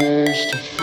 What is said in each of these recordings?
supposed to feel.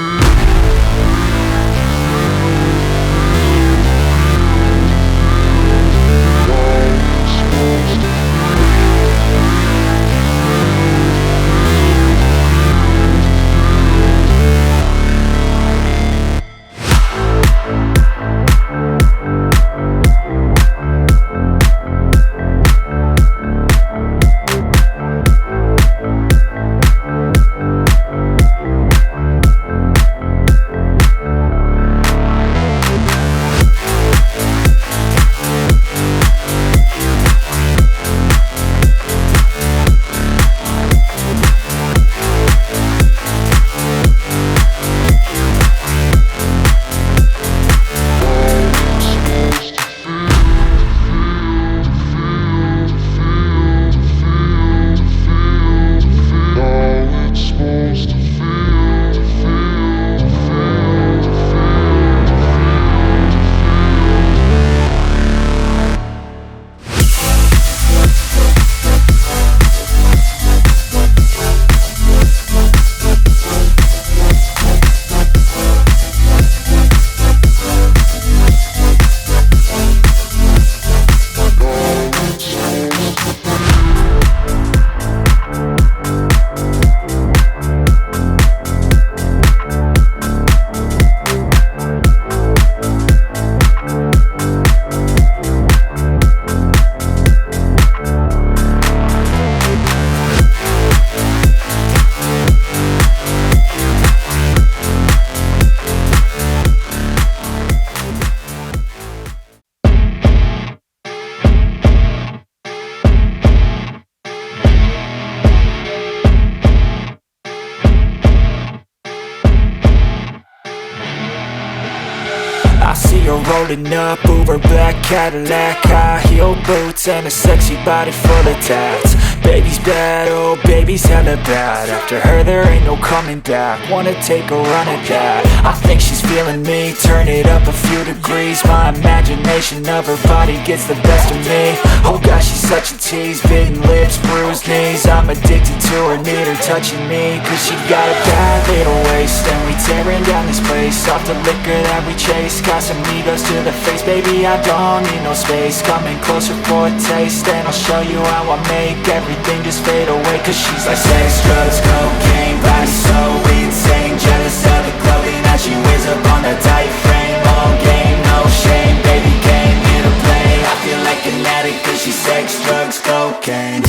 I see her rolling up, Uber black Cadillac, high heel boots and a sexy body full of tats. Baby's bad, oh baby's hella bad. After her there ain't no coming back. Wanna take a run at that. I think she's feeling me, turn it up a few degrees. My imagination of her body gets the best of me. Oh gosh, she's such a tease, bitten lips, bruised knees. I'm addicted to her, need her touching me. Cause she got a bad little waist, and we tearing down this place off the liquor that we chase. Got some egos to the face, baby, I don't need no space. Coming closer for a taste, and I'll show you how I make everything just fade away. Cause she's like sex, drugs, cocaine, body so insane. Jealous of the clothing that she wears up on that tight frame. All game, no shame, baby came here to play. I feel like an addict cause she's sex, drugs, cocaine.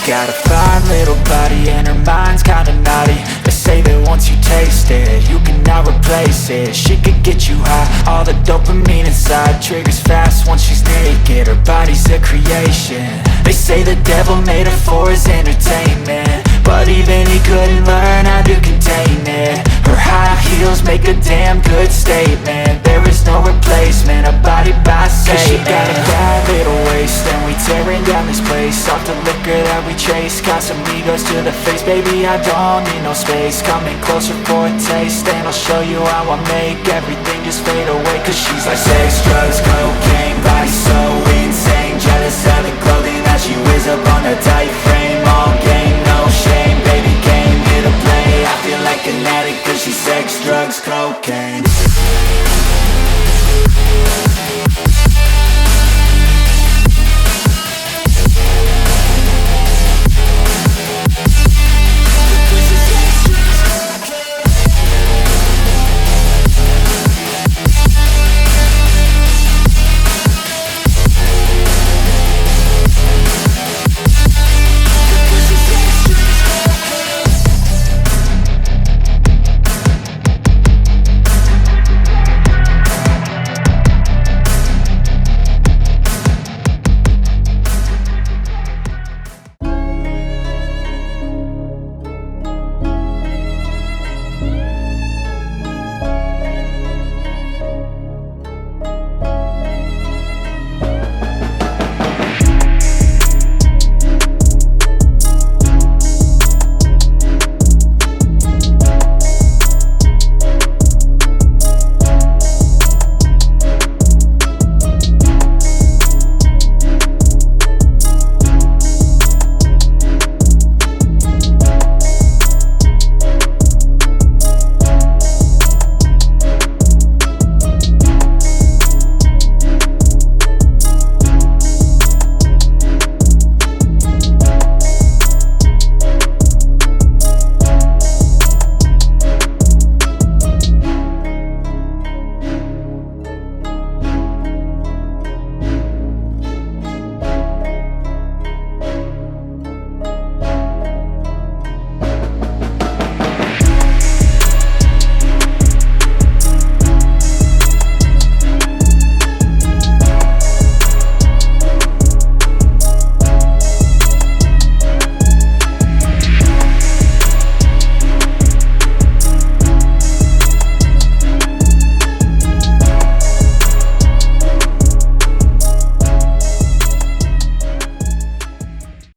Got a fine little body and her mind's kinda naughty. They say that once you taste it, you cannot replace it. She could get you high, all the dopamine inside triggers fast once she's naked. Her body's a creation. They say the devil made her for his entertainment, but even he couldn't learn how to contain it. Her high heels make a damn good statement. There is no replacement, a body by Satan. Cause she got a bad little waist, and we tearing down this place off the liquor that we chase. Got some egos to the face, baby, I don't need no space. Coming closer for a taste, and I'll show you how I make everything just fade away. Cause she's like sex, drugs, cocaine, body so insane. Jealous of the clothing that she wears up on her tight frame. All game, no shame, baby came here to play. I feel like an addict cause she's sex, drugs, cocaine.